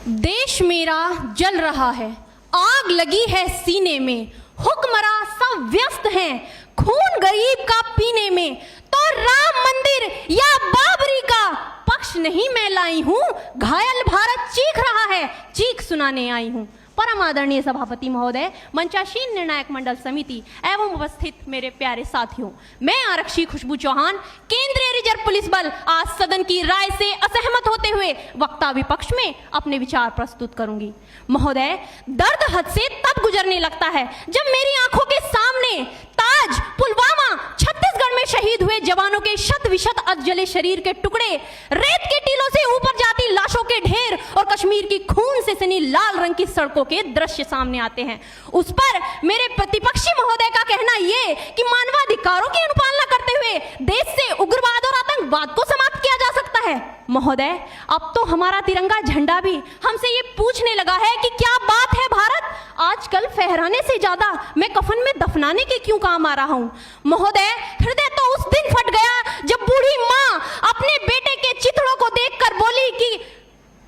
देश मेरा जल रहा है, आग लगी है सीने में, हुक्मरां सब व्यस्त हैं खून गरीब का पीने में, तो राम मंदिर या बाबरी का पक्ष नहीं मैं लाई हूं, घायल भारत चीख रहा है, चीख सुनाने आई हूं। परम आदरणीय सभापति महोदय, मंचासीन निर्णायक मंडल समिति एवं उपस्थित मेरे प्यारे साथियों, मैं आरक्षी खुशबू चौहान केंद्रीय रिजर्व पुलिस बल आज सदन की राय से असहमत होते हुए वक्ता विपक्ष में अपने विचार प्रस्तुत करूंगी। महोदय, दर्द हद से तब गुजरने लगता है जब मेरी आंखों के सामने ताज, पुलवामा, छत्तीसगढ़ में शहीद हुए जवानों के शत विशत अधजले शरीर के टुकड़े, रेत के टीलों से ऊपर जाती लाशों के ढेर और कश्मीर की खून से सनी लाल रंग की सड़कों के दृश्य सामने आते हैं। उस पर मेरे प्रतिपक्षी महोदय का कहना ये कि मानवाधिकारों की अनुपालना करते हुए देश से उग्रवाद और आतंकवाद को समाप्त किया जा सकता है। महोदय, अब तो हमारा तिरंगा झंडा भी हमसे ये पूछने लगा है कि क्या बात है भारत, आजकल फहराने से ज्यादा मैं कफन में दफनाने के क्यों काम आ रहा हूं। महोदय, हृदय तो उस दिन फट गया जब बूढ़ी मां अपने बेटे के चिथड़ों को देखकर बोली कि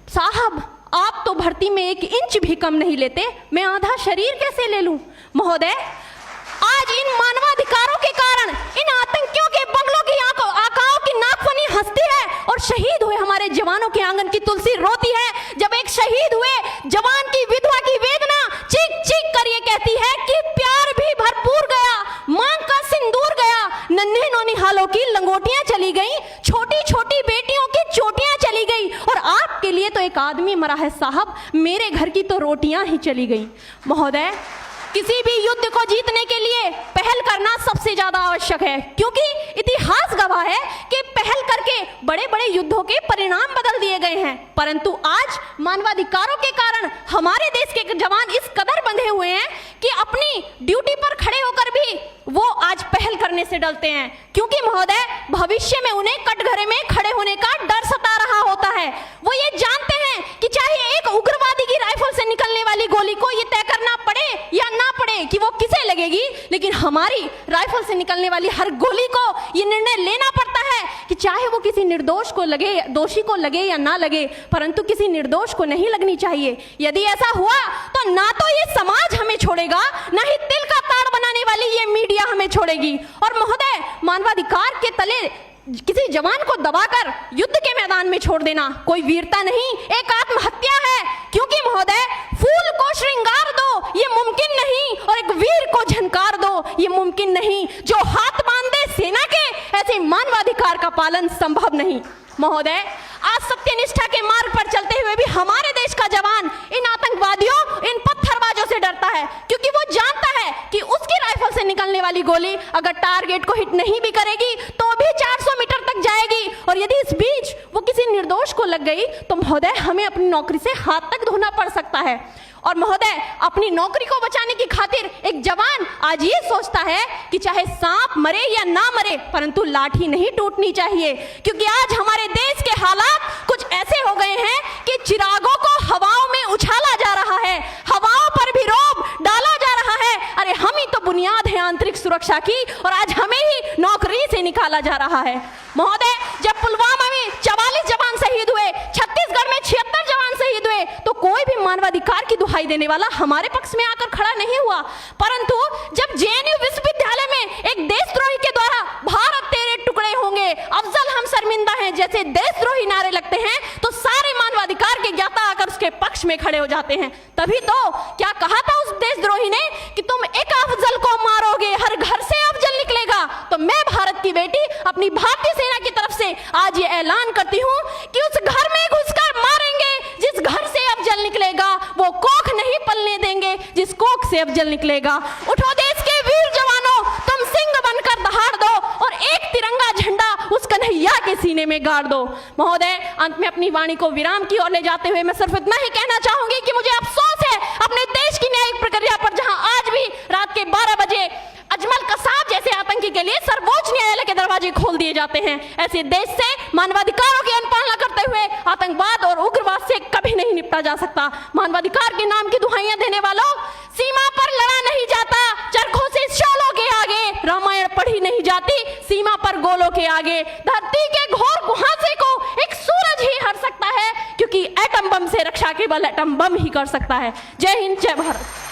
साहब, आप तो भर्ती में 1 इंच भी कम नहीं लेते, मैं आधा शरीर कैसे ले लूं। महोदय, आज इन मानवाधिकारों के कारण इन आतंकियों के बंगलों की आकाओं की नाकफनी हंसती है और शहीद हुए हमारे जवानों के आंगन की तुलसी रोती है। जब एक शहीद हुए जवान की विधवा की वेदना चीख चीख कर ये कहती है कि प्यार भी भरपूर गया, मांग का सिंदूर गया, नन्हे नौनिहालों की लंगोटियां चली गई, छोटी छोटी बेटियों की चोटियां चली गई और आपके लिए तो एक आदमी मरा है साहब, मेरे घर की तो रोटियां ही चली गई। महोदय, किसी भी युद्ध को जीतने के लिए पहल करना सबसे ज्यादा आवश्यक है, क्योंकि इतिहास गवाह है कि पहल करके बड़े बड़े युद्धों के परिणाम बदल दिए गए हैं। परंतु आज मानवाधिकारों के कारण हमारे देश के जवान इस कदर बंधे हुए हैं कि अपनी ड्यूटी पर खड़े होकर भी वो आज पहल करने से डरते हैं, क्योंकि महोदय भविष्य में उन्हें कटघरे में खड़े होने का डर सता रहा होता है। वो ये जानते हैं कि चाहे एक उग्रवादी की राइफल से निकलने वाली गोली को ये तय करना पड़े या ना पड़े कि वो किसे लगेगी, लेकिन हमारी राइफल से निकलने वाली हर गोली को ये निर्णय लेना पड़ता है कि चाहे वो किसी निर्दोष को लगे, दोषी को लगे या ना लगे, परंतु किसी निर्दोष को नहीं लगनी चाहिए। यदि ऐसा हुआ तो ना तो ये समाज हमें छोड़ेगा, ना ही तिल का ताड़ बनाने वाली ये मीडिया हमें छोड़ेगी। और महोदय, मानवाधिकार के तले किसी जवान को दबाकर युद्ध के मैदान में छोड़ देना कोई वीरता नहीं, एक आत्महत्या है। क्योंकि महोदय, फूल को श्रृंगार दो ये मुमकिन नहीं और एक वीर को झनकार दो ये मुमकिन नहीं। जो हाथ बांध दे सेना के, ऐसे मानवाधिकार का पालन संभव नहीं। महोदय, आज सत्यनिष्ठा के मार्ग पर चलते हुए भी हमारे देश का जवान इन आतंकवादियों, इन पत्थरबाजों से डरता है, क्योंकि वो जानता है कि उसकी राइफल से निकलने वाली गोली अगर टारगेट को हिट नहीं भी करेगी तो भी 400 मीटर तक जाएगी, और यदि इस बीच वो किसी निर्दोष को लग गई तो महोदय हमें अपनी नौकरी से हाथ तक धोना पड़ सकता है। और महोदय, अपनी नौकरी को बचाने की खातिर एक जवान आज ये सोचता है कि चाहे सांप मरे या ना मरे, परंतु लाठी नहीं टूटनी चाहिए, क्योंकि आज हमारे देश के हालात कुछ ऐसे हो गए हैं कि चिरागों को हवाओं में उछाला जा रहा है, हवाओं पर भी रोब डाला जा रहा है। अरे हम ही तो बुनियाद है आंतरिक सुरक्षा की, और आज हमें ही नौकरी से निकाला जा रहा है। महोदय, जब पुलवामा में 44 जवान शहीद हुए, छत्तीसगढ़ में 76 जवान शहीद हुए, तो कोई भी मानवाधिकार की दुहाई देने वाला हमारे पक्ष में आकर खड़ा नहीं हुआ। परंतु जब जेएनयू विश्वविद्यालय में एक देशद्रोही के द्वारा भारत तेरे टुकड़े होंगे, अफजल हम शर्मिंदा हैं जैसे देशद्रोही नारे लगते हैं, तो सारे मानवाधिकार के ज्ञाता आकर उसके पक्ष में खड़े हो जाते हैं। तभी तो क्या कहा था उस देशद्रोही ने कि तुम एक अफजल को मारोगे, हर घर से अफजल निकलेगा। तो मैं भारत की बेटी अपनी भारतीय सेना की तरफ से आज ये ऐलान करती हूँ कि उस घर में घुसकर मारेंगे जिस घर से अफजल निकलेगा, वो कोख नहीं पलने देंगे जिस कोख से अफजल निकलेगा। उठो देश के वीर जवानों, तुम सिंह बनकर दहाड़ दो और एक तिरंगा झंडा उस कन्हैया के सीने में गाड़ दो। महोदय, अंत में अपनी वाणी को विराम की ओर ले जाते हुए मैं सिर्फ इतना ही कहना चाहूंगी कि मुझे अफसोस है अपने देश की न्यायिक प्रक्रिया पर, जहां आज भी रात के 12 बजे अजमल कसाब जैसे आतंकी के लिए सर्वोच्च न्यायालय के दरवाजे खोल दिए जाते हैं। ऐसे देश से मानवाधिकारों की अनुपालना करते हुए आतंकवाद और उग्रवाद से कभी नहीं निपटा जा सकता। मानवाधिकार के नाम की दुहाइयां देने वालों, सीमा पर लड़ा नहीं जाता, चरखों से शोलों के आगे रामायण पढ़ी नहीं जाती, सीमा पर गोलों के आगे धरती के घोर कुहासे को एक सूरज ही हर सकता है, क्योंकि एटम बम से सुरक्षा केवल एटम बम ही कर सकता है। जय हिंद, जय भारत।